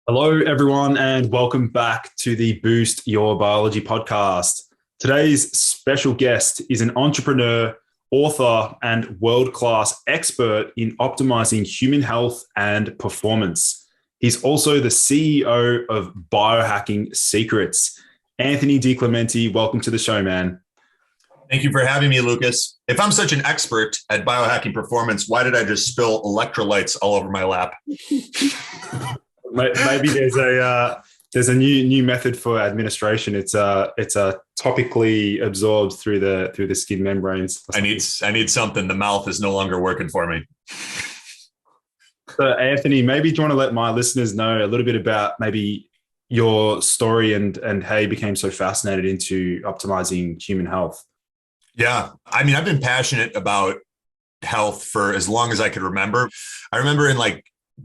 Hello, everyone, and welcome back to the Boost Your Biology podcast. Today's special guest is an entrepreneur, author, and world-class expert in optimizing human health and performance. He's also the CEO of Biohacking Secrets. Anthony DiClementi, welcome to the show, man. Thank you for having me, Lucas. If I'm such an expert at biohacking performance, why did I just spill electrolytes all over my lap? Maybe there's a new method for administration. It's topically absorbed through the skin membranes. I need something. The mouth is no longer working for me. So Anthony, maybe do you want to let my listeners know a little bit about maybe your story and how you became so fascinated into optimizing human health? Yeah. I mean, I've been passionate about health for as long as I could remember. I remember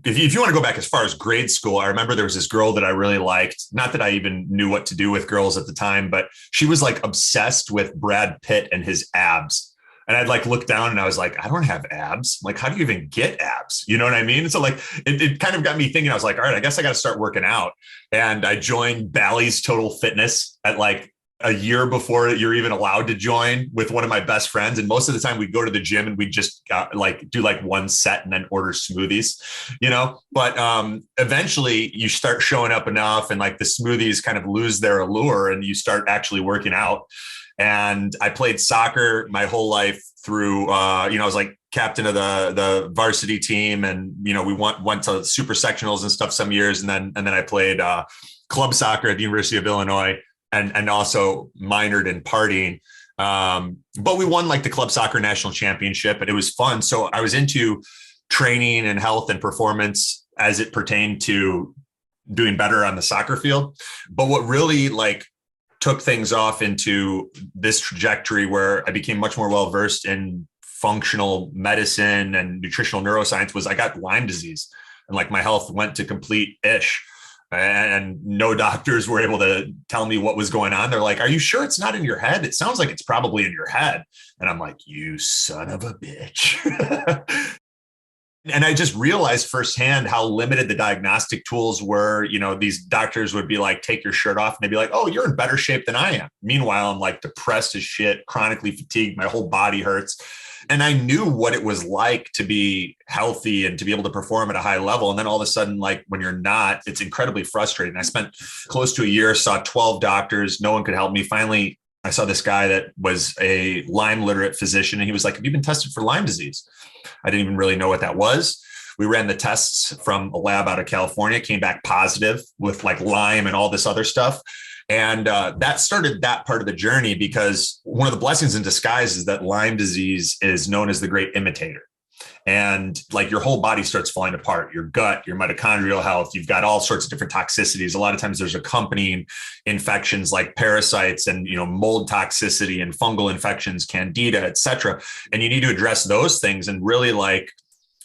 if you want to go back as far as grade school, I remember there was this girl that I really liked. Not that I even knew what to do with girls at the time, but she was like obsessed with Brad Pitt and his abs. And I'd look down and I was like, I don't have abs. Like, how do you even get abs? You know what I mean? So it kind of got me thinking. I was like, all right, I guess I got to start working out. And I joined Bally's Total Fitness at a year before you're even allowed to join with one of my best friends. And most of the time we'd go to the gym and we'd just do one set and then order smoothies, but eventually you start showing up enough and the smoothies kind of lose their allure and you start actually working out. And I played soccer my whole life through, I was captain of the varsity team. And, we went to super sectionals and stuff some years. And then I played club soccer at the University of Illinois. And also minored in partying. But we won the club soccer national championship and it was fun. So I was into training and health and performance as it pertained to doing better on the soccer field. But what really took things off into this trajectory where I became much more well-versed in functional medicine and nutritional neuroscience was I got Lyme disease and my health went to complete ish. And no doctors were able to tell me what was going on. They're like, are you sure it's not in your head? It sounds like it's probably in your head. And I'm like, you son of a bitch. And I just realized firsthand how limited the diagnostic tools were. These doctors would be like, take your shirt off. And they'd be like, oh, you're in better shape than I am. Meanwhile, I'm depressed as shit, chronically fatigued. My whole body hurts. And I knew what it was like to be healthy and to be able to perform at a high level. And then all of a sudden, when you're not, it's incredibly frustrating. I spent close to a year, saw 12 doctors. No one could help me. Finally, I saw this guy that was a Lyme literate physician. And he was like, have you been tested for Lyme disease? I didn't even really know what that was. We ran the tests from a lab out of California, came back positive with Lyme and all this other stuff. And that started that part of the journey because one of the blessings in disguise is that Lyme disease is known as the great imitator. And your whole body starts falling apart, your gut, your mitochondrial health, you've got all sorts of different toxicities. A lot of times there's accompanying infections like parasites and, mold toxicity and fungal infections, candida, et cetera. And you need to address those things and really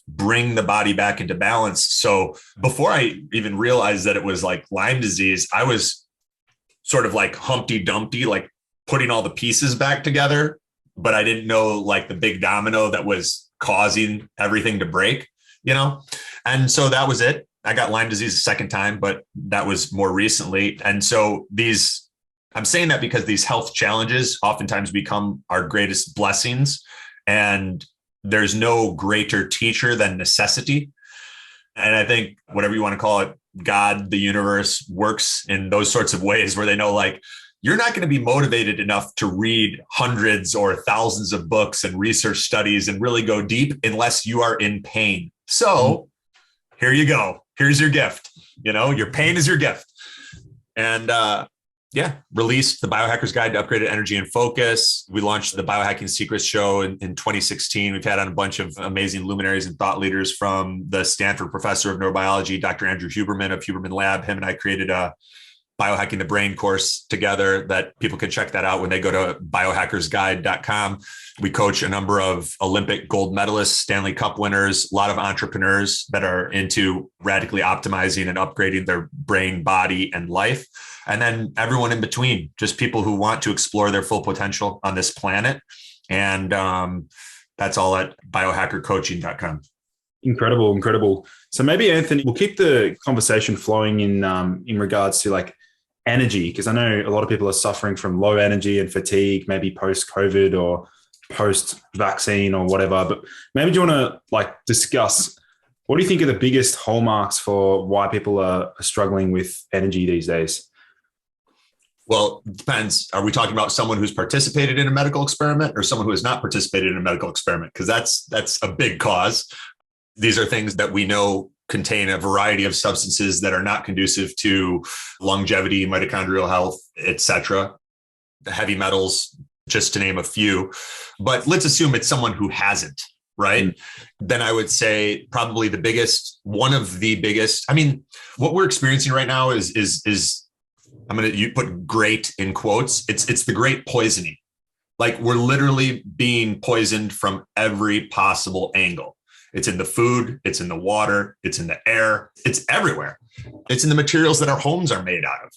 bring the body back into balance. So before I even realized that it was Lyme disease, I was sort of Humpty Dumpty, putting all the pieces back together, but I didn't know the big domino that was causing everything to break, And so that was it. I got Lyme disease a second time, but that was more recently. And so I'm saying that because these health challenges oftentimes become our greatest blessings. And there's no greater teacher than necessity. And I think whatever you want to call it, God, the universe works in those sorts of ways where they know you're not going to be motivated enough to read hundreds or thousands of books and research studies and really go deep unless you are in pain. So here you go. Here's your gift. Your pain is your gift. And released the Biohacker's Guide to Upgraded Energy and Focus. We launched the Biohacking Secrets show in 2016. We've had on a bunch of amazing luminaries and thought leaders from the Stanford professor of neurobiology, Dr. Andrew Huberman of Huberman Lab. Him and I created a Biohacking the Brain course together that people can check that out when they go to biohackersguide.com. We coach a number of Olympic gold medalists, Stanley Cup winners, a lot of entrepreneurs that are into radically optimizing and upgrading their brain, body, and life. And then everyone in between, just people who want to explore their full potential on this planet. And that's all at biohackercoaching.com. Incredible, incredible. So maybe Anthony, we'll keep the conversation flowing in regards to like energy, because I know a lot of people are suffering from low energy and fatigue, maybe post-COVID or post-vaccine or whatever. But maybe do you want to like discuss what do you think are the biggest hallmarks for why people are struggling with energy these days? Well, it depends. Are we talking about someone who's participated in a medical experiment or someone who has not participated in a medical experiment? Because that's a big cause. These are things that we know contain a variety of substances that are not conducive to longevity, mitochondrial health, etc. The heavy metals, just to name a few. But let's assume it's someone who hasn't, right? Then I would say probably one of the biggest. I mean, what we're experiencing right now is you put great in quotes. It's the great poisoning. Like we're literally being poisoned from every possible angle. It's in the food, it's in the water, it's in the air, it's everywhere. It's in the materials that our homes are made out of.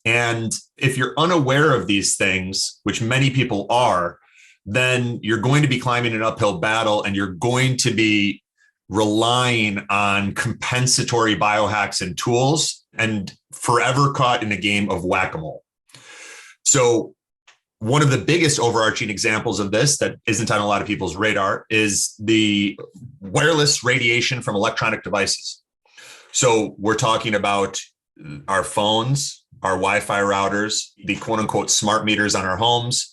And if you're unaware of these things, which many people are, then you're going to be climbing an uphill battle and you're going to be relying on compensatory biohacks and tools and forever caught in a game of whack-a-mole. So one of the biggest overarching examples of this that isn't on a lot of people's radar is the wireless radiation from electronic devices. So we're talking about our phones, our Wi-Fi routers, the quote unquote smart meters on our homes.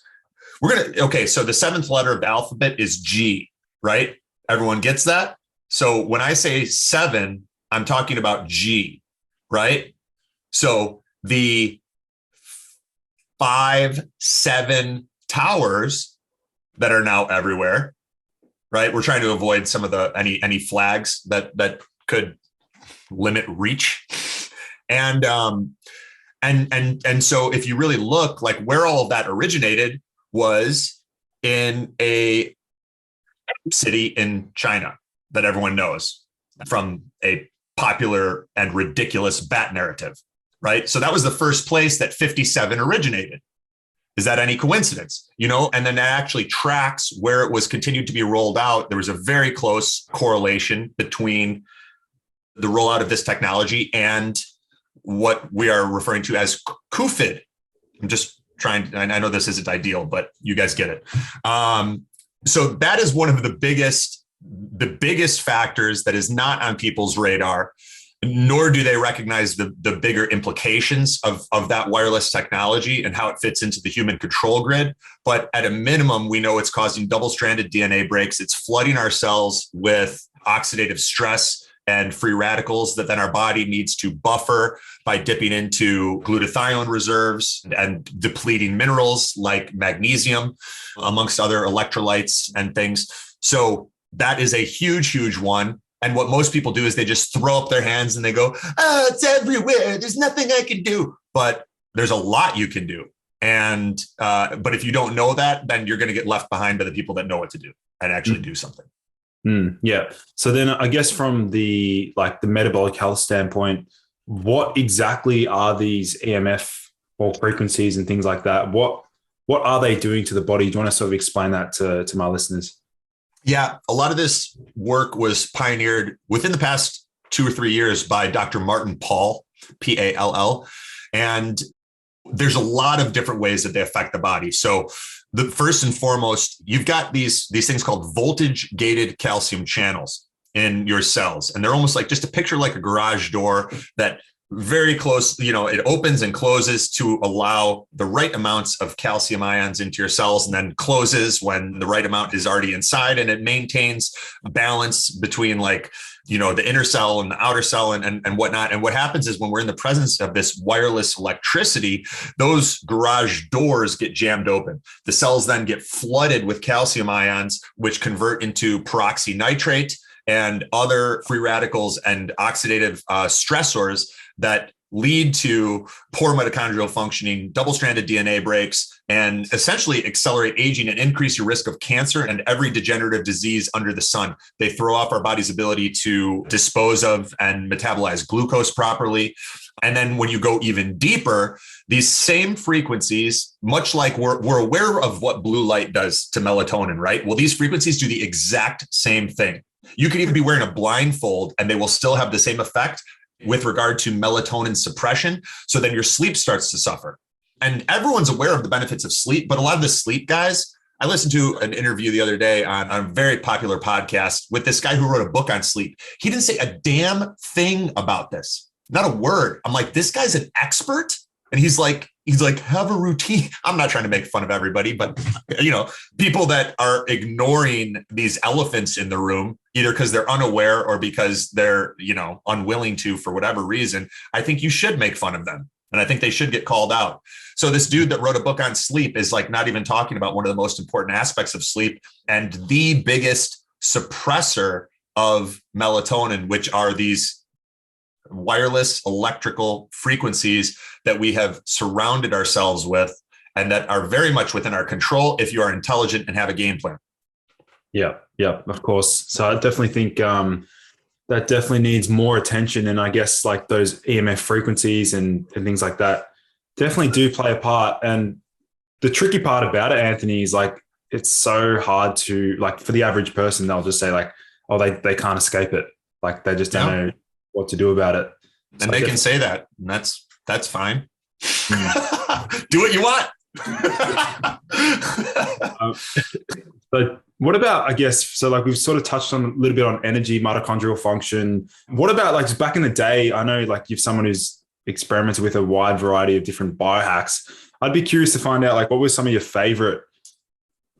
So the seventh letter of the alphabet is G, right? Everyone gets that? So when I say 7, I'm talking about G, right? So the 5, 7 towers that are now everywhere, right? We're trying to avoid some of the any flags that could limit reach. And so if you really look, like where all of that originated was in a city in China that everyone knows from a popular and ridiculous bat narrative. Right. So that was the first place that 57 originated. Is that any coincidence? And then that actually tracks where it was continued to be rolled out. There was a very close correlation between the rollout of this technology and what we are referring to as COVID. I'm just trying, and I know this isn't ideal, but you guys get it. So that is one of the biggest factors that is not on people's radar, nor do they recognize the bigger implications of that wireless technology and how it fits into the human control grid. But at a minimum, we know it's causing double-stranded DNA breaks. It's flooding our cells with oxidative stress and free radicals that then our body needs to buffer by dipping into glutathione reserves and depleting minerals like magnesium, amongst other electrolytes and things. So that is a huge, huge one. And what most people do is they just throw up their hands and they go, it's everywhere. There's nothing I can do. But there's a lot you can do. And but if you don't know that, then you're going to get left behind by the people that know what to do and actually do something. Yeah. So then I guess from the metabolic health standpoint, what exactly are these EMF or frequencies and things like that? What are they doing to the body? Do you want to sort of explain that to my listeners? Yeah, a lot of this work was pioneered within the past 2 or 3 years by Dr. Martin Pall, Pall. And there's a lot of different ways that they affect the body. So the first and foremost, you've got these things called voltage gated calcium channels in your cells. And they're almost like, just a picture like a garage door that very close, it opens and closes to allow the right amounts of calcium ions into your cells, and then closes when the right amount is already inside. And it maintains balance between the inner cell and the outer cell and whatnot. And what happens is when we're in the presence of this wireless electricity, those garage doors get jammed open. The cells then get flooded with calcium ions, which convert into peroxynitrate and other free radicals and oxidative stressors that lead to poor mitochondrial functioning, double-stranded DNA breaks, and essentially accelerate aging and increase your risk of cancer and every degenerative disease under the sun. They throw off our body's ability to dispose of and metabolize glucose properly. And then when you go even deeper, these same frequencies, much like we're aware of what blue light does to melatonin, right? Well, these frequencies do the exact same thing. You could even be wearing a blindfold and they will still have the same effect with regard to melatonin suppression. So then your sleep starts to suffer. And everyone's aware of the benefits of sleep, but a lot of the sleep guys, I listened to an interview the other day on a very popular podcast with this guy who wrote a book on sleep. He didn't say a damn thing about this, not a word. I'm like, this guy's an expert. And he's like, have a routine. I'm not trying to make fun of everybody, but people that are ignoring these elephants in the room, either because they're unaware or because they're, unwilling to, for whatever reason, I think you should make fun of them. And I think they should get called out. So this dude that wrote a book on sleep is like not even talking about one of the most important aspects of sleep and the biggest suppressor of melatonin, which are these wireless electrical frequencies that we have surrounded ourselves with and that are very much within our control if you are intelligent and have a game plan. Yeah, of course. So I definitely think that definitely needs more attention. And I guess like those EMF frequencies and things like that definitely do play a part. And the tricky part about it, Anthony, is like, it's so hard to, like, for the average person, they'll just say like, oh, they can't escape it. Like they just don't know what to do about it. So and they can say that, and that's fine. Do what you want. But what about, I guess, so like we've sort of touched on a little bit on energy, mitochondrial function. What about like just back in the day? I know like you're someone who's experimented with a wide variety of different biohacks. I'd be curious to find out like what were some of your favorite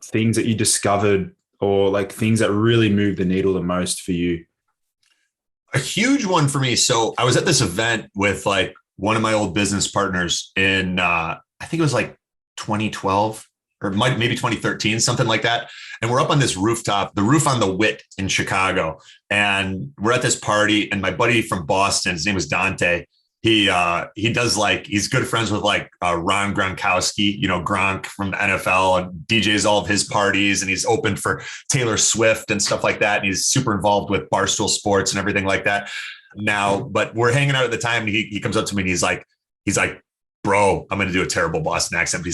things that you discovered or like things that really moved the needle the most for you? A huge one for me. So I was at this event with like one of my old business partners in, I think it was like 2012 or maybe 2013, something like that. And we're up on this rooftop, the roof on the Wit in Chicago. And we're at this party and my buddy from Boston, his name was Dante. He does like, he's good friends with like Ron Gronkowski, Gronk from the NFL, and DJs all of his parties. And he's opened for Taylor Swift and stuff like that. And he's super involved with Barstool Sports and everything like that now. But we're hanging out at the time. And he comes up to me and he's like, bro, I'm going to do a terrible Boston accent. But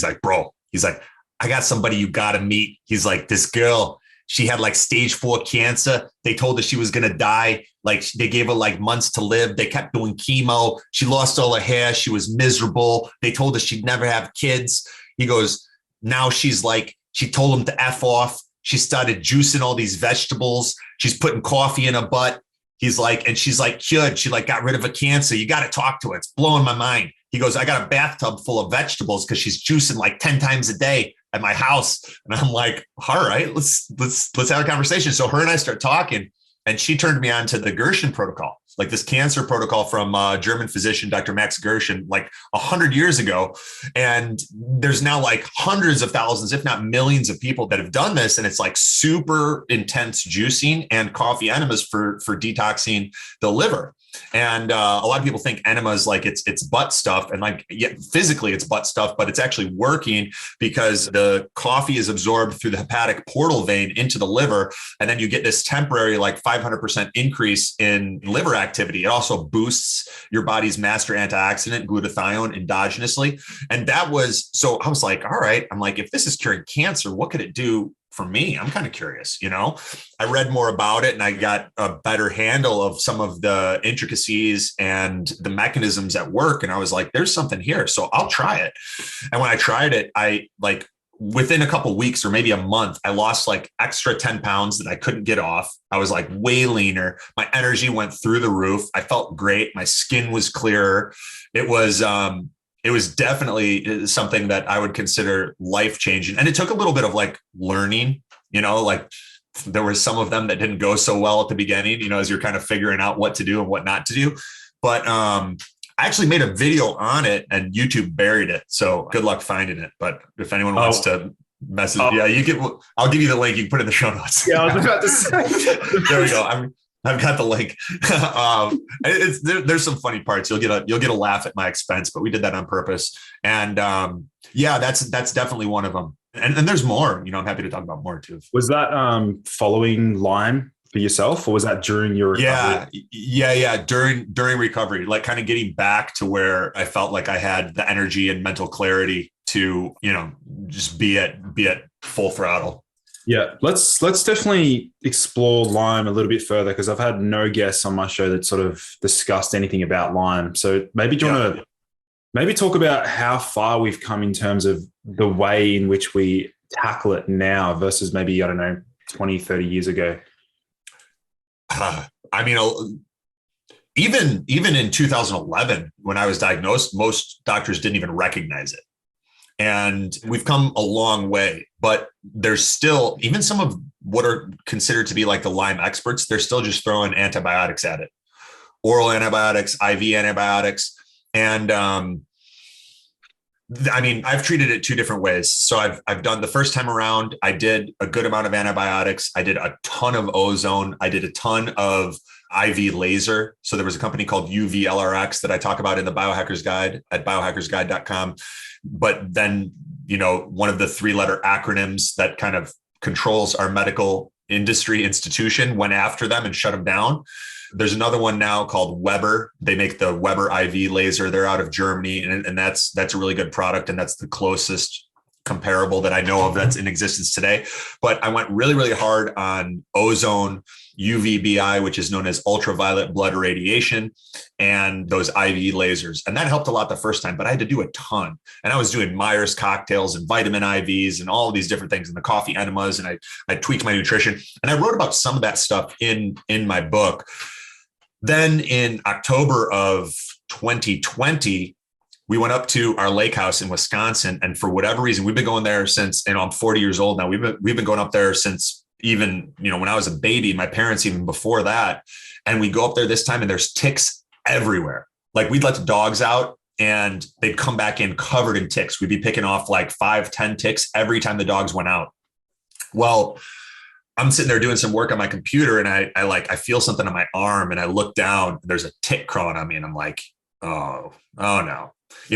he's like, I got somebody you got to meet. He's like, this girl, she had like stage 4 cancer. They told her she was going to die. Like they gave her like months to live. They kept doing chemo. She lost all her hair. She was miserable. They told her she'd never have kids. He goes, now she's like, she told him to F off. She started juicing all these vegetables. She's putting coffee in her butt. He's like, and she's like cured. She like got rid of her cancer. You got to talk to her. It's blowing my mind. He goes, I got a bathtub full of vegetables because she's juicing like 10 times a day at my house. And I'm like, all right, let's have a conversation. So her and I start talking and she turned me on to the Gershon Protocol, like this cancer protocol from German physician, Dr. Max Gershon, like 100 years ago. And there's now like hundreds of thousands, if not millions of people that have done this. And it's like super intense juicing and coffee enemas for detoxing the liver. And a lot of people think enema is like it's butt stuff, and like physically it's butt stuff, but it's actually working because the coffee is absorbed through the hepatic portal vein into the liver, and then you get this temporary like 500% increase in liver activity. It also boosts your body's master antioxidant, glutathione, endogenously. And that was, so I was like, all right, I'm like, if this is curing cancer, what could it do for me? I'm kind of curious, I read more about it and I got a better handle of some of the intricacies and the mechanisms at work. And I was like, there's something here. So I'll try it. And when I tried it, I like within a couple of weeks or maybe a month, I lost like extra 10 pounds that I couldn't get off. I was like way leaner. My energy went through the roof. I felt great. My skin was clearer. It was definitely something that I would consider life-changing. And it took a little bit of like learning, like there were some of them that didn't go so well at the beginning, as you're kind of figuring out what to do and what not to do. But I actually made a video on it and YouTube buried it. So good luck finding it. But if anyone wants to message, I'll give you the link. You can put it in the show notes. Yeah, I was about to say. There we go. I've got the link. There's some funny parts. You'll get a laugh at my expense, but we did that on purpose. And that's definitely one of them. And there's more. I'm happy to talk about more too. Was that following Lyme for yourself, or was that during your recovery? Yeah. During recovery, like kind of getting back to where I felt like I had the energy and mental clarity to just be at full throttle. Yeah, let's definitely explore Lyme a little bit further because I've had no guests on my show that sort of discussed anything about Lyme. So maybe do you want to maybe talk about how far we've come in terms of the way in which we tackle it now versus maybe, I don't know, 20, 30 years ago? I mean, even in 2011, when I was diagnosed, most doctors didn't even recognize it. And we've come a long way, but there's still, even some of what are considered to be like the Lyme experts, they're still just throwing antibiotics at it, oral antibiotics, IV antibiotics. And I mean, I've treated it two different ways. So I've done the first time around, I did a good amount of antibiotics. I did a ton of ozone. I did a ton of IV laser. So there was a company called UVLRX that I talk about in the Biohacker's Guide at biohackersguide.com. But then, one of the 3-letter acronyms that kind of controls our medical industry institution went after them and shut them down. There's another one now called Weber. They make the Weber IV laser. They're out of Germany, and that's a really good product, and that's the closest comparable that I know of that's in existence today. But I went really, really hard on ozone, UVBI, which is known as ultraviolet blood irradiation, and those IV lasers. And that helped a lot the first time, but I had to do a ton. And I was doing Myers cocktails and vitamin IVs and all of these different things and the coffee enemas. And I tweaked my nutrition. And I wrote about some of that stuff in my book. Then in October of 2020, we went up to our lake house in Wisconsin. And for whatever reason, we've been going there since, I'm 40 years old now. We've been going up there since even, when I was a baby, my parents, even before that. And we go up there this time and there's ticks everywhere. Like we'd let the dogs out and they'd come back in covered in ticks. We'd be picking off like 5-10 ticks every time the dogs went out. Well, I'm sitting there doing some work on my computer and I feel something on my arm and I look down and there's a tick crawling on me and I'm like, oh no.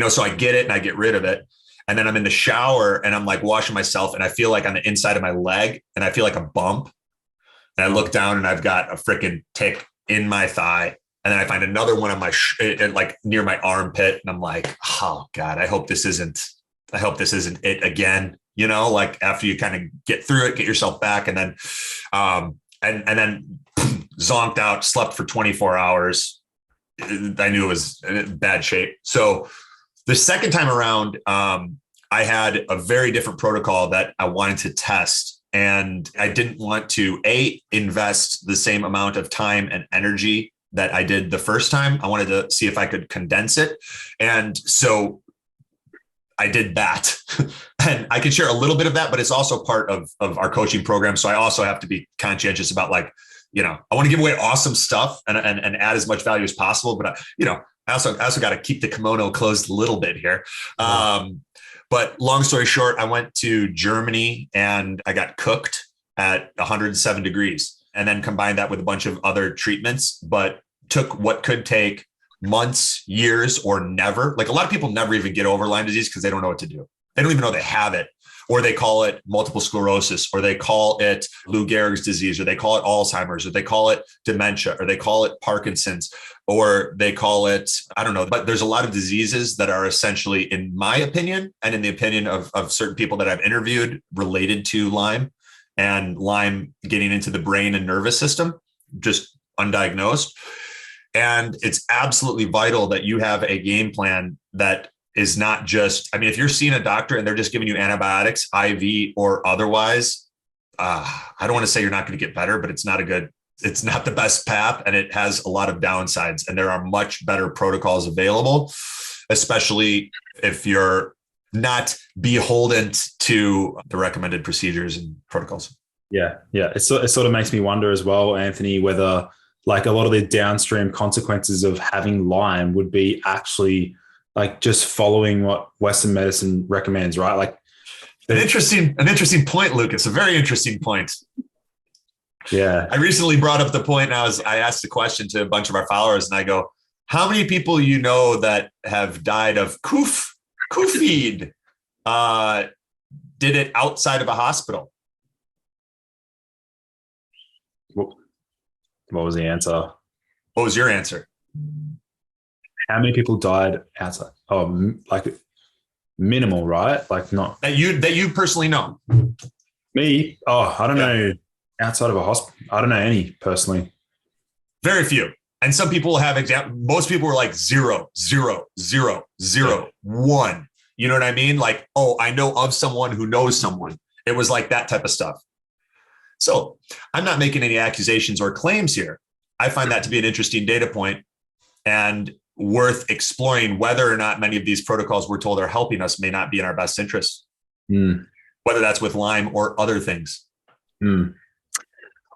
So I get it and I get rid of it. And then I'm in the shower and I'm like washing myself and I feel like on the inside of my leg and I feel like a bump. And I look down and I've got a freaking tick in my thigh. And then I find another one on my, like near my armpit. And I'm like, oh God, I hope this isn't it again. Like after you kind of get through it, get yourself back. And then, and then zonked out, slept for 24 hours. I knew it was in bad shape. So the second time around, I had a very different protocol that I wanted to test. And I didn't want to invest the same amount of time and energy that I did the first time. I wanted to see if I could condense it. And so I did that. And I can share a little bit of that, but it's also part of our coaching program. So I also have to be conscientious about I want to give away awesome stuff and add as much value as possible. But I also got to keep the kimono closed a little bit here. But long story short, I went to Germany and I got cooked at 107 degrees and then combined that with a bunch of other treatments, but took what could take months, years, or never. Like a lot of people never even get over Lyme disease because they don't know what to do. They don't even know they have it, or they call it multiple sclerosis, or they call it Lou Gehrig's disease, or they call it Alzheimer's, or they call it dementia, or they call it Parkinson's, or they call it, I don't know. But there's a lot of diseases that are essentially, in my opinion, and in the opinion of certain people that I've interviewed, related to Lyme, and Lyme getting into the brain and nervous system, just undiagnosed. And it's absolutely vital that you have a game plan that is not just, if you're seeing a doctor and they're just giving you antibiotics, IV or otherwise, I don't want to say you're not going to get better, but it's not the best path. And it has a lot of downsides. And there are much better protocols available, especially if you're not beholden to the recommended procedures and protocols. Yeah. It sort of makes me wonder as well, Anthony, whether like a lot of the downstream consequences of having Lyme would be actually like just following what Western medicine recommends, right? Like an interesting point, Lucas, a very interesting point. Yeah. I recently brought up the point and I asked the question to a bunch of our followers and I go, how many people that have died of COVID did it outside of a hospital? What was the answer? What was your answer? How many people died outside? Oh, like minimal, right? Like not that you personally know. Me? Oh, I don't Yeah. know. Outside of a hospital, I don't know any personally. Very few. And some people have most people were like 0, 0, 0, Yeah. 0, 1. You know what I mean? Like, oh, I know of someone who knows someone. It was like that type of stuff. So I'm not making any accusations or claims here. I find that to be an interesting data point and worth exploring whether or not many of these protocols we're told are helping us may not be in our best interest, Mm, whether that's with Lyme or other things. mm.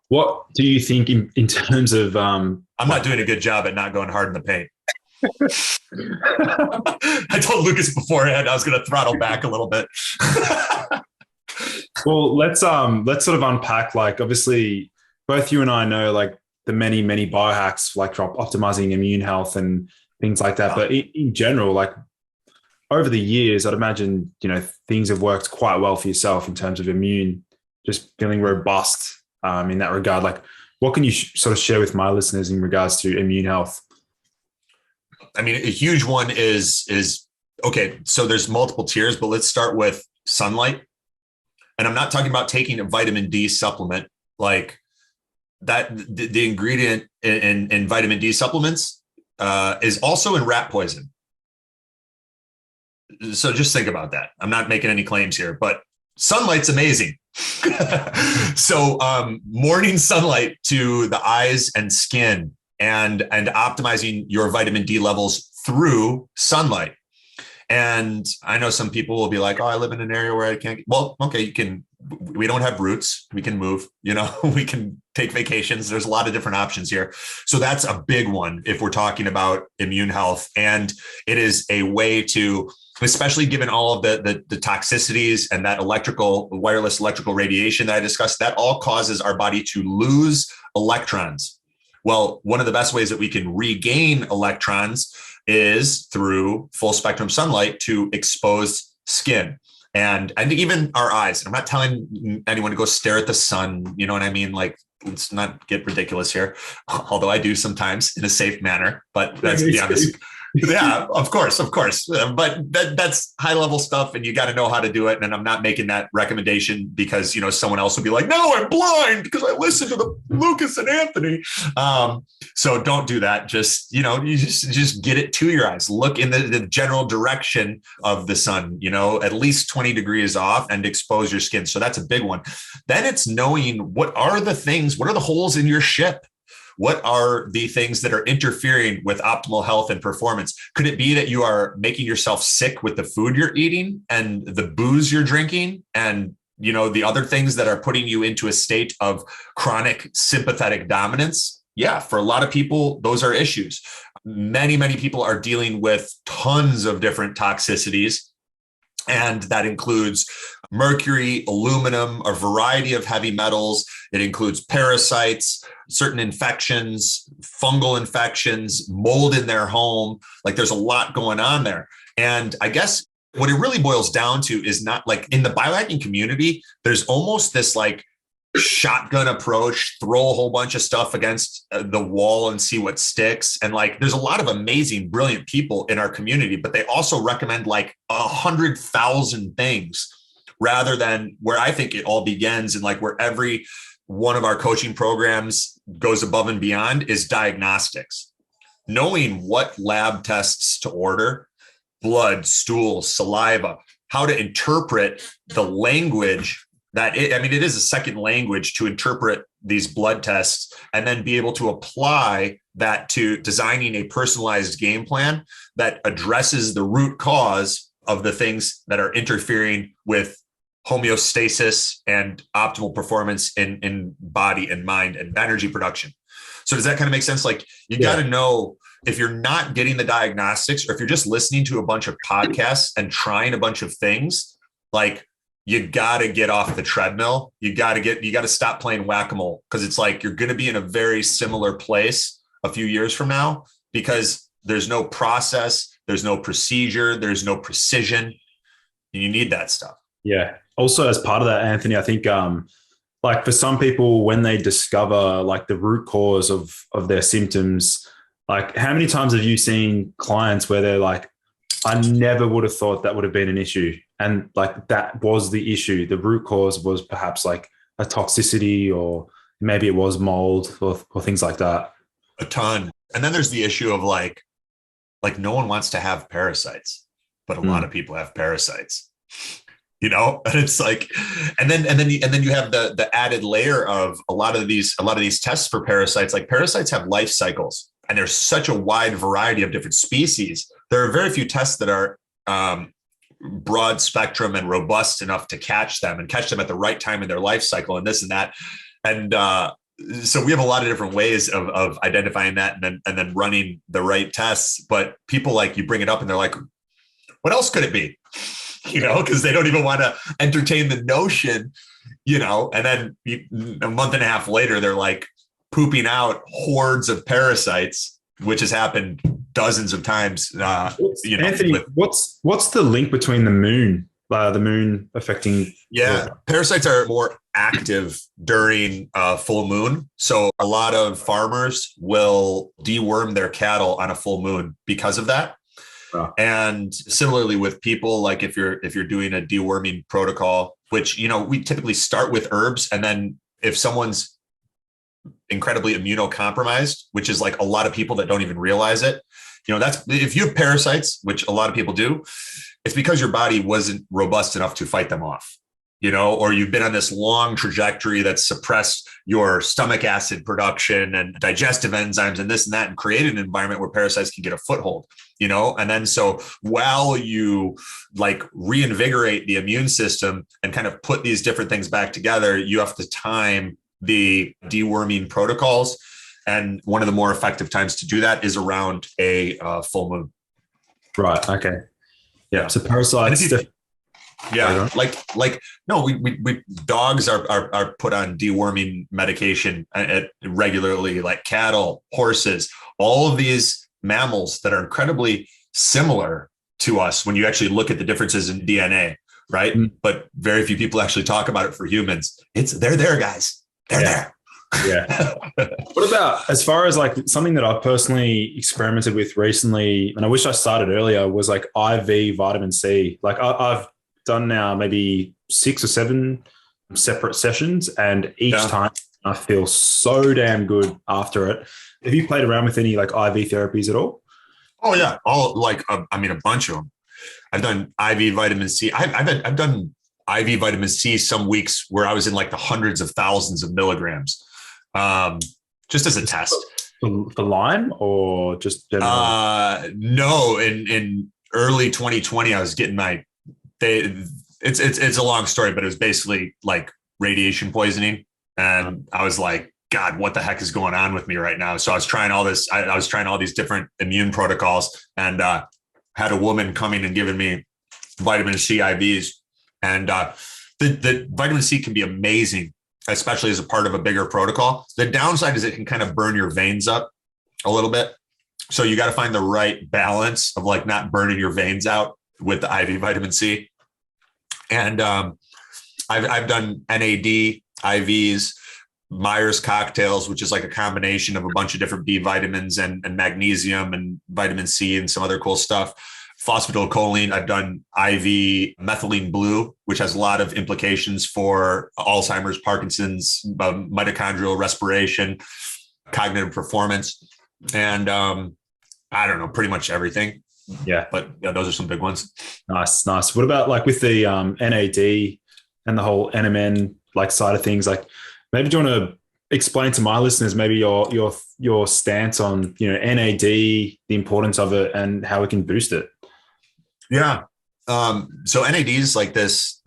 What do you think in terms of I'm not doing a good job at not going hard in the paint. I told Lucas beforehand I was going to throttle back a little bit. Well, let's sort of unpack, like, obviously both you and I know like the many biohacks like for optimizing immune health and things like that. But in general, like over the years, I'd imagine, things have worked quite well for yourself in terms of immune, just feeling robust in that regard. Like, what can you sort of share with my listeners in regards to immune health? I mean, a huge one is okay. So there's multiple tiers, but let's start with sunlight. And I'm not talking about taking a vitamin D supplement like that. The ingredient in vitamin D supplements is also in rat poison. So just think about that. I'm not making any claims here, but sunlight's amazing. So morning sunlight to the eyes and skin and optimizing your vitamin D levels through sunlight. And I know some people will be like, oh, I live in an area where I can't. Well, okay, we don't have roots. We can move, we can take vacations. There's a lot of different options here. So that's a big one if we're talking about immune health. And it is a way to, especially given all of the toxicities and that wireless electrical radiation that I discussed, that all causes our body to lose electrons. Well, one of the best ways that we can regain electrons is through full spectrum sunlight to exposed skin and even our eyes. I'm not telling anyone to go stare at the sun. You know what I mean? Like, let's not get ridiculous here, although I do sometimes in a safe manner, but that's beyond this. Yeah, of course. But that's high level stuff and you got to know how to do it. And I'm not making that recommendation because, someone else will be like, no, I'm blind because I listened to the Lucas and Anthony. So don't do that. Just, you just get it to your eyes. Look in the general direction of the sun, at least 20 degrees off and expose your skin. So that's a big one. Then it's knowing what are the holes in your ship? What are the things that are interfering with optimal health and performance? Could it be that you are making yourself sick with the food you're eating and the booze you're drinking and, the other things that are putting you into a state of chronic sympathetic dominance? Yeah, for a lot of people, those are issues. Many people are dealing with tons of different toxicities. And that includes mercury, aluminum, a variety of heavy metals. It includes parasites, certain infections, fungal infections, mold in their home. Like there's a lot going on there. And I guess what it really boils down to is not like in the biohacking community, there's almost this like shotgun approach, throw a whole bunch of stuff against the wall and see what sticks. And like, there's a lot of amazing, brilliant people in our community, but they also recommend like 100,000 things rather than where I think it all begins and like where every one of our coaching programs goes above and beyond is diagnostics. Knowing what lab tests to order, blood, stool, saliva, how to interpret the language it is a second language to interpret these blood tests and then be able to apply that to designing a personalized game plan that addresses the root cause of the things that are interfering with homeostasis and optimal performance in body and mind and energy production. So does that kind of make sense? Like you got to know if you're not getting the diagnostics or if you're just listening to a bunch of podcasts and trying a bunch of things, like you got to get off the treadmill. You got to stop playing whack-a-mole because it's like you're going to be in a very similar place a few years from now because there's no process, there's no procedure, there's no precision. You need that stuff. Yeah. Also, as part of that, Anthony, I think like for some people, when they discover like the root cause of their symptoms, like how many times have you seen clients where they're like, I never would have thought that would have been an issue. and like that was the issue. The root cause was perhaps like a toxicity, or maybe it was mold or things like that. A ton. And then there's the issue of like no one wants to have parasites, but a lot of people have parasites, you know? And it's like, and then you have the added layer of a lot of these tests for parasites. Like parasites have life cycles, and there's such a wide variety of different species. There are very few tests that are broad spectrum and robust enough to catch them at the right time in their life cycle and this and that. And so we have a lot of different ways of identifying that and then running the right tests. But people, like, you bring it up and they're like, what else could it be? You know, because they don't even want to entertain the notion, you know, and then a month and a half later, they're like pooping out hordes of parasites, which has happened dozens of times. You know, Anthony, what's the link between the moon affecting? Yeah, parasites are more active during full moon. So a lot of farmers will deworm their cattle on a full moon because of that. Wow. And similarly with people, like if you're doing a deworming protocol, which, you know, we typically start with herbs, and then if someone's incredibly immunocompromised, which is like a lot of people that don't even realize it, you know, that's if you have parasites, which a lot of people do, it's because your body wasn't robust enough to fight them off, you know, or you've been on this long trajectory that's suppressed your stomach acid production and digestive enzymes and this and that, and created an environment where parasites can get a foothold, you know. And then so while you like reinvigorate the immune system and kind of put these different things back together, you have to time the deworming protocols. And one of the more effective times to do that is around a full moon. Right. Okay. Yeah. So parasites. Yeah. We dogs are put on deworming medication regularly, like cattle, horses, all of these mammals that are incredibly similar to us when you actually look at the differences in DNA, right? Mm. But very few people actually talk about it for humans. They're there, guys. They're there. Yeah. What about, as far as like something that I've personally experimented with recently, and I wish I started earlier, was like IV vitamin C. Like I've done now maybe 6 or 7 separate sessions, and each time I feel so damn good after it. Have you played around with any like IV therapies at all? Oh yeah. A bunch of them. I've done IV vitamin C. I've done IV vitamin C some weeks where I was in like the hundreds of thousands of milligrams. Just as a test. For Lyme or just general? No, in early 2020, I was getting it's a long story, but it was basically like radiation poisoning. And I was like, God, what the heck is going on with me right now? So I was trying all this. I was trying all these different immune protocols, and had a woman coming and giving me vitamin C IVs. And the vitamin C can be amazing, especially as a part of a bigger protocol. The downside is it can kind of burn your veins up a little bit. So you got to find the right balance of like not burning your veins out with the IV vitamin C. And I've done NAD, IVs, Myers cocktails, which is like a combination of a bunch of different B vitamins and magnesium and vitamin C and some other cool stuff. Phosphatidylcholine. I've done IV methylene blue, which has a lot of implications for Alzheimer's, Parkinson's, mitochondrial respiration, cognitive performance, and I don't know, pretty much everything. Yeah. But yeah, those are some big ones. Nice. What about like with the NAD and the whole NMN like side of things? Like, maybe do you want to explain to my listeners maybe your stance on, you know, NAD, the importance of it, and how we can boost it? Yeah. So NAD is like this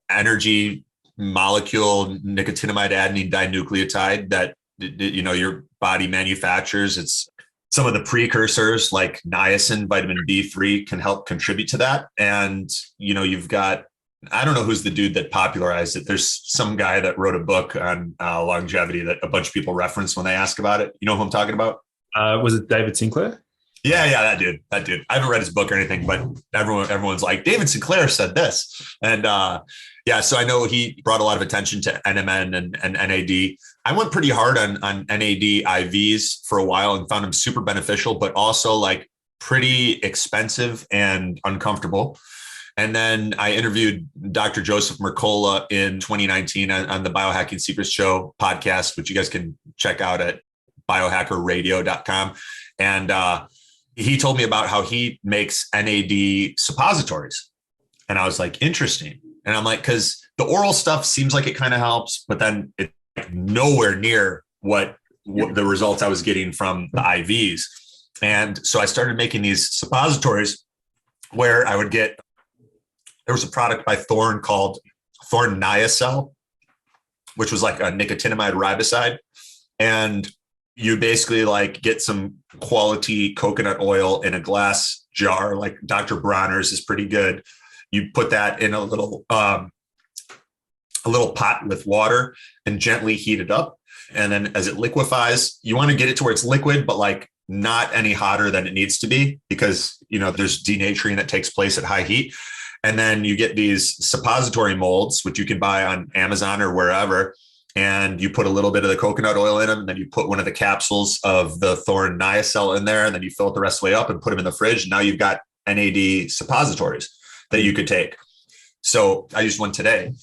energy molecule, nicotinamide adenine dinucleotide that, you know, your body manufactures. It's some of the precursors like niacin, vitamin D3 can help contribute to that. And, you know, you've got, I don't know who's the dude that popularized it. There's some guy that wrote a book on longevity that a bunch of people reference when they ask about it. You know who I'm talking about? Was it David Sinclair? Yeah, that dude. I haven't read his book or anything, but everyone's like, David Sinclair said this. And so I know he brought a lot of attention to NMN and NAD. I went pretty hard on NAD IVs for a while and found them super beneficial, but also like pretty expensive and uncomfortable. And then I interviewed Dr. Joseph Mercola in 2019 on the Biohacking Secrets show podcast, which you guys can check out at biohackerradio.com. And he told me about how he makes NAD suppositories. And I was like, interesting. And I'm like, because the oral stuff seems like it kind of helps, but then it's nowhere near what the results I was getting from the IVs. And so I started making these suppositories where I would get, there was a product by Thorne called Thorne Niacel, which was like a nicotinamide riboside. And you basically like get some quality coconut oil in a glass jar, like Dr. Bronner's is pretty good. You put that in a little pot with water and gently heat it up. And then as it liquefies, you want to get it to where it's liquid, but like not any hotter than it needs to be, because, you know, there's denaturing that takes place at high heat. And then you get these suppository molds, which you can buy on Amazon or wherever. And you put a little bit of the coconut oil in them. And then you put one of the capsules of the Thorne Niacel in there. And then you fill it the rest of the way up and put them in the fridge. And now you've got NAD suppositories that you could take. So I used one today.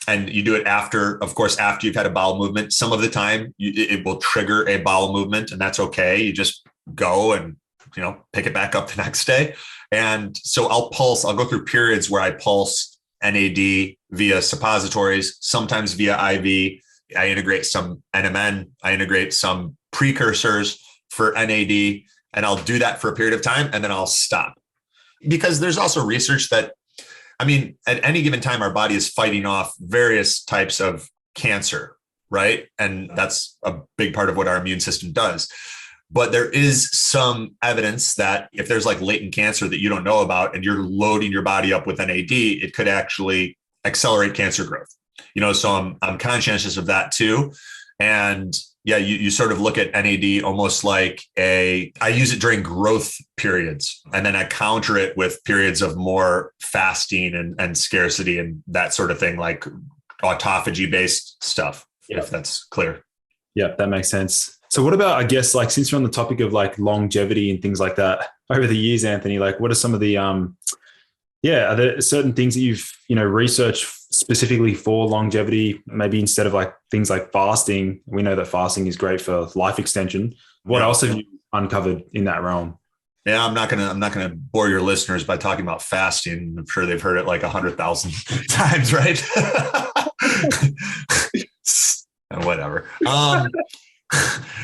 And you do it after, of course, after you've had a bowel movement. Some of the time it will trigger a bowel movement, and that's okay. You just go and, you know, pick it back up the next day. And so I'll go through periods where I pulse NAD via suppositories, sometimes via IV. I integrate some NMN. I integrate some precursors for NAD, and I'll do that for a period of time, and then I'll stop. Because there's also research that, I mean, at any given time, our body is fighting off various types of cancer, right? And that's a big part of what our immune system does. But there is some evidence that if there's like latent cancer that you don't know about and you're loading your body up with NAD, it could actually accelerate cancer growth. You know, so I'm conscientious of that too. And yeah, you sort of look at NAD almost like I use it during growth periods, and then I counter it with periods of more fasting and scarcity and that sort of thing, like autophagy based stuff, if that's clear. Yeah, that makes sense. So what about, I guess, like, since you're on the topic of like longevity and things like that over the years, Anthony, like what are some of the, are there certain things that you've, researched specifically for longevity, maybe instead of like things like fasting? We know that fasting is great for life extension. What else have you uncovered in that realm? Yeah, I'm not gonna bore your listeners by talking about fasting. I'm sure they've heard it like 100,000 times, right? Whatever.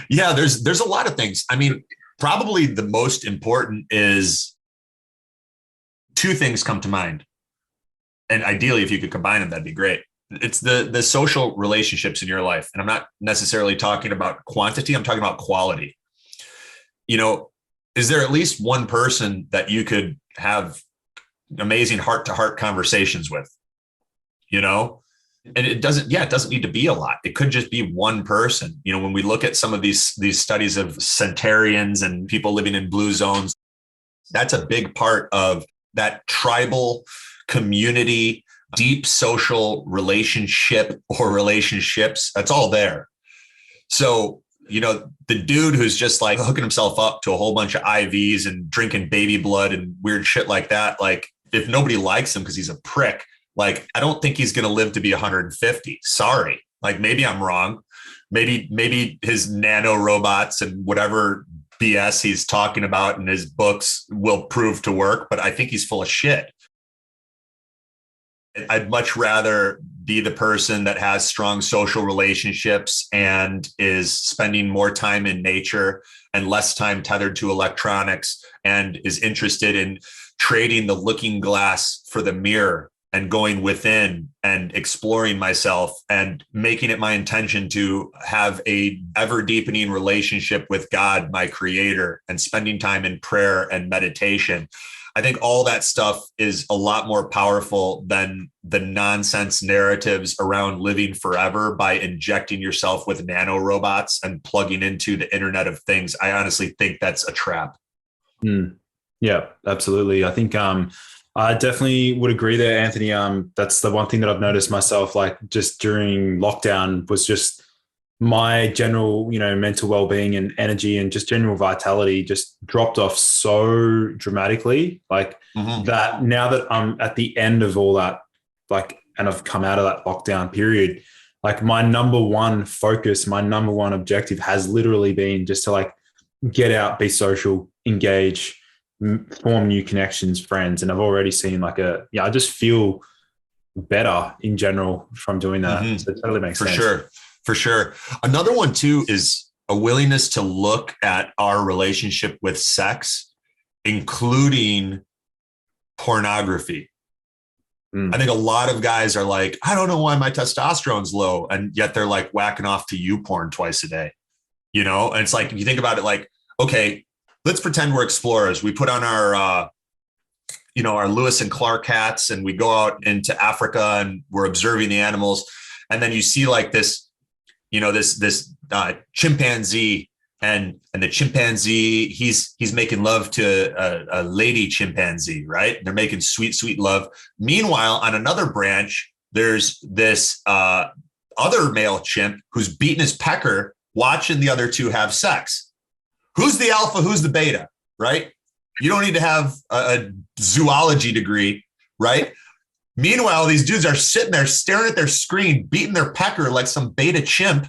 Yeah, there's a lot of things. I mean, probably the most important is two things come to mind. And ideally, if you could combine them, that'd be great. It's the social relationships in your life. And I'm not necessarily talking about quantity. I'm talking about quality. Is there at least one person that you could have amazing heart-to-heart conversations with? And it doesn't need to be a lot. It could just be one person. When we look at some of these studies of centenarians and people living in blue zones, that's a big part of that tribal community, deep social relationship or relationships. That's all there. So, the dude who's just like hooking himself up to a whole bunch of IVs and drinking baby blood and weird shit like that, like, if nobody likes him because he's a prick, like, I don't think he's going to live to be 150. Sorry. Like, maybe I'm wrong. Maybe his nano robots and whatever BS he's talking about in his books will prove to work, but I think he's full of shit. I'd much rather be the person that has strong social relationships and is spending more time in nature and less time tethered to electronics and is interested in trading the looking glass for the mirror and going within and exploring myself and making it my intention to have a ever deepening relationship with God, my creator, and spending time in prayer and meditation. I think all that stuff is a lot more powerful than the nonsense narratives around living forever by injecting yourself with nanorobots and plugging into the Internet of Things. I honestly think that's a trap. Yeah, absolutely. I think I definitely would agree there, Anthony. That's the one thing that I've noticed myself, like just during lockdown, was just my general, mental well-being and energy and just general vitality just dropped off so dramatically. Like that now that I'm at the end of all that, like, and I've come out of that lockdown period, like my number one focus, my number one objective has literally been just to like get out, be social, engage, form new connections, friends. And I've already seen like I just feel better in general from doing that. So it totally makes sense. For sure. Another one too is a willingness to look at our relationship with sex, including pornography. I think a lot of guys are like, I don't know why my testosterone's low. And yet they're like whacking off to YouPorn twice a day, And it's like, if you think about it, like, okay, let's pretend we're explorers. We put on our, our Lewis and Clark hats and we go out into Africa and we're observing the animals. And then you see like this, this chimpanzee and the chimpanzee, he's making love to a lady chimpanzee, right? They're making sweet, sweet love. Meanwhile, on another branch, there's this other male chimp who's beating his pecker, watching the other two have sex. Who's the alpha? Who's the beta, right? You don't need to have a zoology degree, right? Meanwhile, these dudes are sitting there staring at their screen, beating their pecker like some beta chimp.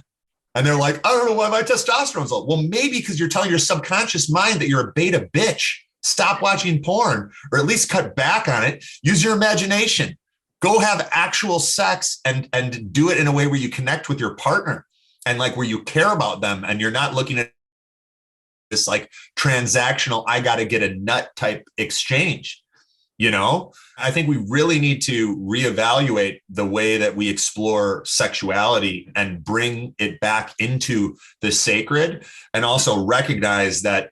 And they're like, I don't know why my testosterone's low. Well, maybe because you're telling your subconscious mind that you're a beta bitch. Stop watching porn, or at least cut back on it. Use your imagination. Go have actual sex and do it in a way where you connect with your partner and like where you care about them. And you're not looking at this like transactional, I got to get a nut type exchange. I think we really need to reevaluate the way that we explore sexuality and bring it back into the sacred, and also recognize that,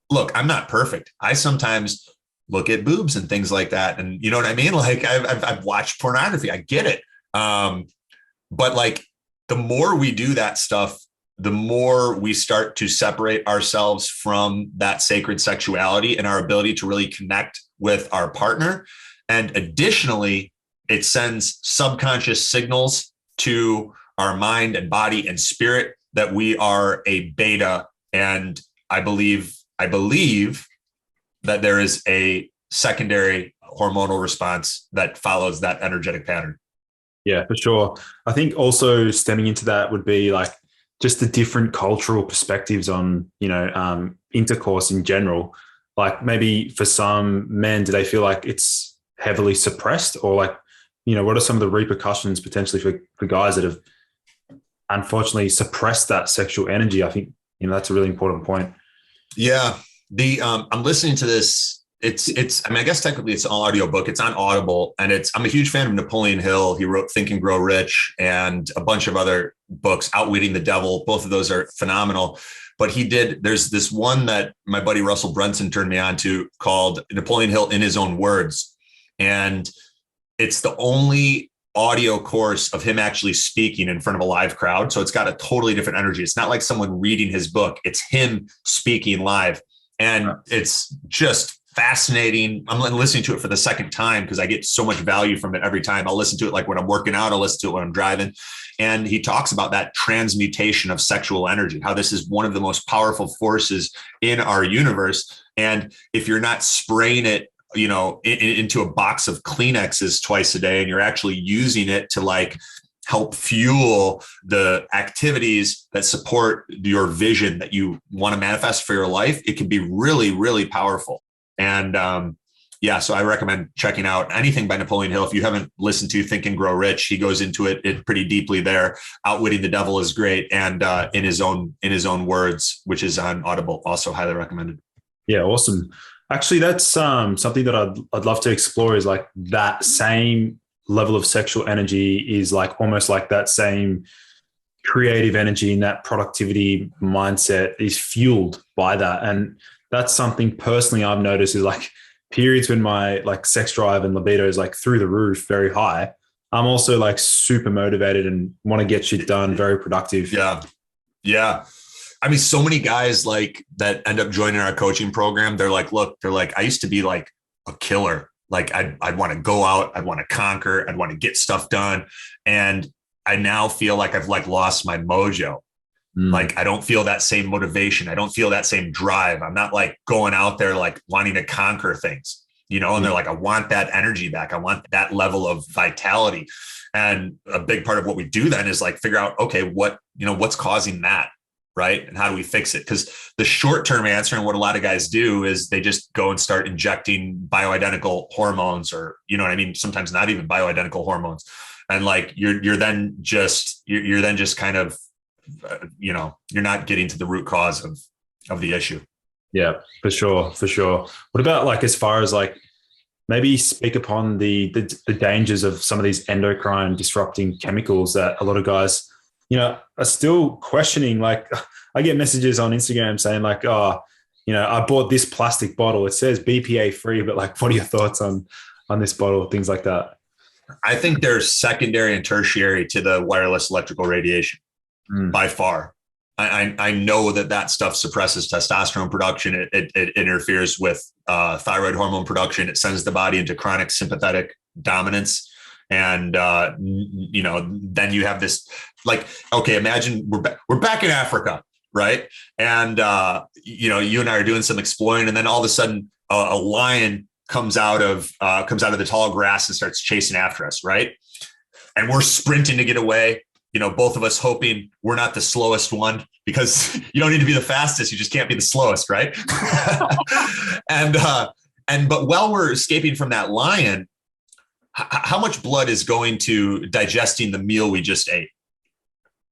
look, I'm not perfect. I sometimes look at boobs and things like that. And you know what I mean? Like I've watched pornography. I get it. But like the more we do that stuff, the more we start to separate ourselves from that sacred sexuality and our ability to really connect with our partner. And additionally, it sends subconscious signals to our mind and body and spirit that we are a beta. And I believe that there is a secondary hormonal response that follows that energetic pattern. Yeah, for sure. I think also stemming into that would be like just the different cultural perspectives on, intercourse in general. Like maybe for some men, do they feel like it's heavily suppressed, or like, what are some of the repercussions potentially for guys that have unfortunately suppressed that sexual energy? I think, that's a really important point. Yeah. I'm listening to this. I guess technically it's an audiobook. It's on Audible, and I'm a huge fan of Napoleon Hill. He wrote Think and Grow Rich and a bunch of other books, Outwitting the Devil. Both of those are phenomenal. But there's this one that my buddy Russell Brunson turned me on to called Napoleon Hill in His Own Words. And it's the only audio course of him actually speaking in front of a live crowd. So it's got a totally different energy. It's not like someone reading his book. It's him speaking live. And it's just fascinating. I'm listening to it for the second time because I get so much value from it every time. I'll listen to it like when I'm working out, I'll listen to it when I'm driving. And he talks about that transmutation of sexual energy, how this is one of the most powerful forces in our universe. And if you're not spraying it, into a box of Kleenexes twice a day, and you're actually using it to like help fuel the activities that support your vision that you want to manifest for your life, it can be really, really powerful. And so I recommend checking out anything by Napoleon Hill. If you haven't listened to Think and Grow Rich, he goes into it pretty deeply there. Outwitting the Devil is great. And in his own words, which is on Audible, also highly recommended. Yeah, awesome. Actually, that's something that I'd love to explore, is like that same level of sexual energy is like almost like that same creative energy, and that productivity mindset is fueled by that. And that's something personally I've noticed is like periods when my like sex drive and libido is like through the roof, very high. I'm also like super motivated and want to get shit done, very productive. Yeah. Yeah. I mean, so many guys like that end up joining our coaching program. They're like, I used to be like a killer. Like I'd want to go out, I'd want to conquer, I'd want to get stuff done. And I now feel like I've like lost my mojo. Like, I don't feel that same motivation. I don't feel that same drive. I'm not like going out there, like wanting to conquer things, and they're like, I want that energy back. I want that level of vitality. And a big part of what we do then is like figure out, okay, what's causing that? Right. And how do we fix it? Because the short-term answer and what a lot of guys do is they just go and start injecting bioidentical hormones, or, sometimes not even bioidentical hormones. And like, you're then just kind of, you're not getting to the root cause of the issue. Yeah, for sure. What about like, as far as like, maybe speak upon the dangers of some of these endocrine disrupting chemicals that a lot of guys, are still questioning. Like, I get messages on Instagram saying like, oh, I bought this plastic bottle. It says BPA free, but like, what are your thoughts on this bottle? Things like that. I think there's secondary and tertiary to the wireless electrical radiation. By far. I know that stuff suppresses testosterone production. It interferes with thyroid hormone production. It sends the body into chronic sympathetic dominance. And, then you have this, like, okay, imagine we're back in Africa, right? And, you and I are doing some exploring, and then all of a sudden a lion comes out of the tall grass and starts chasing after us, right? And we're sprinting to get away. Both of us hoping we're not the slowest one, because you don't need to be the fastest. You just can't be the slowest. Right. But while we're escaping from that lion, how much blood is going to digesting the meal we just ate?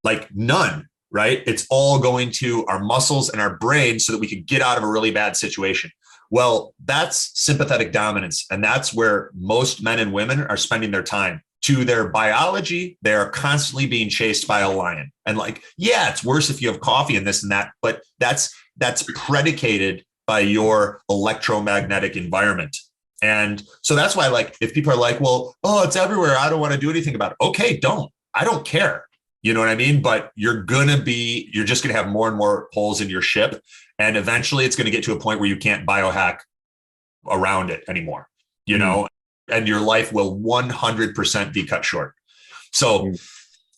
Like none, right? It's all going to our muscles and our brain so that we can get out of a really bad situation. Well, that's sympathetic dominance. And that's where most men and women are spending their time. To their biology, they are constantly being chased by a lion. And like, yeah, it's worse if you have coffee and this and that, but that's predicated by your electromagnetic environment. And so that's why, like, if people are like, well, oh, it's everywhere, I don't want to do anything about it. Okay, I don't care. You know what I mean? But you're just going to have more and more holes in your ship. And eventually it's going to get to a point where you can't biohack around it anymore, and your life will 100% be cut short. So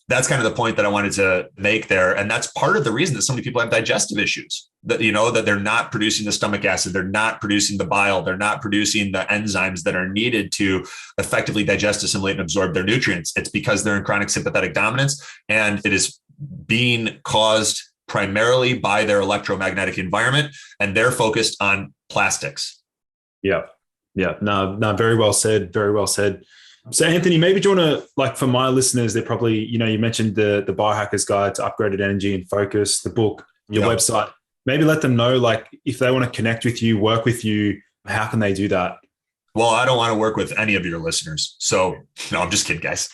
that's kind of the point that I wanted to make there. And that's part of the reason that so many people have digestive issues, that, that they're not producing the stomach acid, they're not producing the bile, they're not producing the enzymes that are needed to effectively digest, assimilate, and absorb their nutrients. It's because they're in chronic sympathetic dominance, and it is being caused primarily by their electromagnetic environment, and they're focused on plastics. Yeah. Yeah, no, very well said. Very well said. So Anthony, maybe do you want to, like, for my listeners, they're probably, you mentioned the Biohacker's Guide to Upgraded Energy and Focus, the book, your website. Maybe let them know, like, if they want to connect with you, work with you, how can they do that? Well, I don't want to work with any of your listeners. So no, I'm just kidding, guys.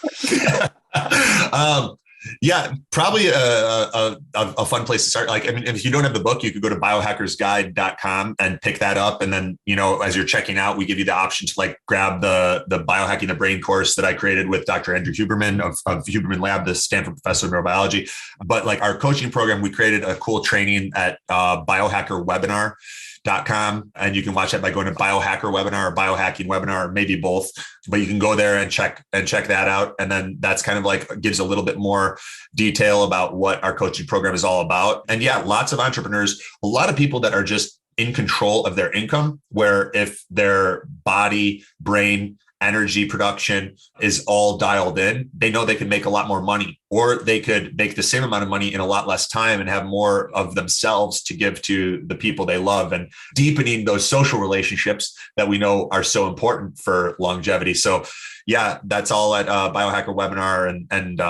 Yeah, probably a fun place to start. Like, I mean, if you don't have the book, you could go to biohackersguide.com and pick that up. And then, as you're checking out, we give you the option to like grab the Biohacking the Brain course that I created with Dr. Andrew Huberman of Huberman Lab, the Stanford professor of neurobiology. But like our coaching program, we created a cool training at biohackerwebinar.com. And you can watch that by going to biohacker webinar or biohacking webinar, or maybe both, but you can go there and check that out. And then that's kind of like gives a little bit more detail about what our coaching program is all about. And yeah, lots of entrepreneurs, a lot of people that are just in control of their income, where if their body, brain, energy production is all dialed in, they know they can make a lot more money, or they could make the same amount of money in a lot less time and have more of themselves to give to the people they love, and deepening those social relationships that we know are so important for longevity. So yeah, that's all at Biohacker Webinar. And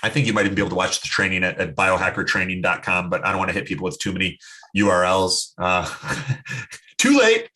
I think you might even be able to watch the training at biohackertraining.com, but I don't want to hit people with too many URLs. Too late.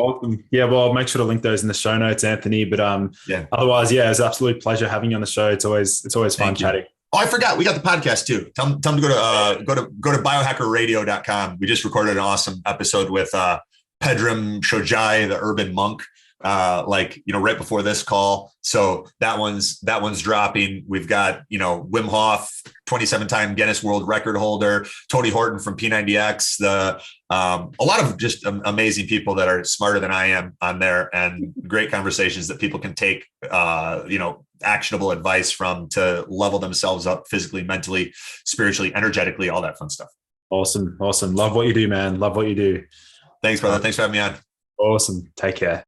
Awesome. Yeah, well, I'll make sure to link those in the show notes, Anthony. But otherwise, yeah, it's an absolute pleasure having you on the show. It's always fun chatting. Oh, I forgot. We got the podcast too. Tell them to go to biohackerradio.com. We just recorded an awesome episode with Pedram Shojai, the urban monk, right before this call. So that one's dropping. We've got, Wim Hof, 27-time Guinness World Record holder, Tony Horton from P90X, a lot of just amazing people that are smarter than I am on there, and great conversations that people can take, actionable advice from to level themselves up physically, mentally, spiritually, energetically, all that fun stuff. Awesome. Love what you do, man. Love what you do. Thanks, brother. Thanks for having me on. Awesome. Take care.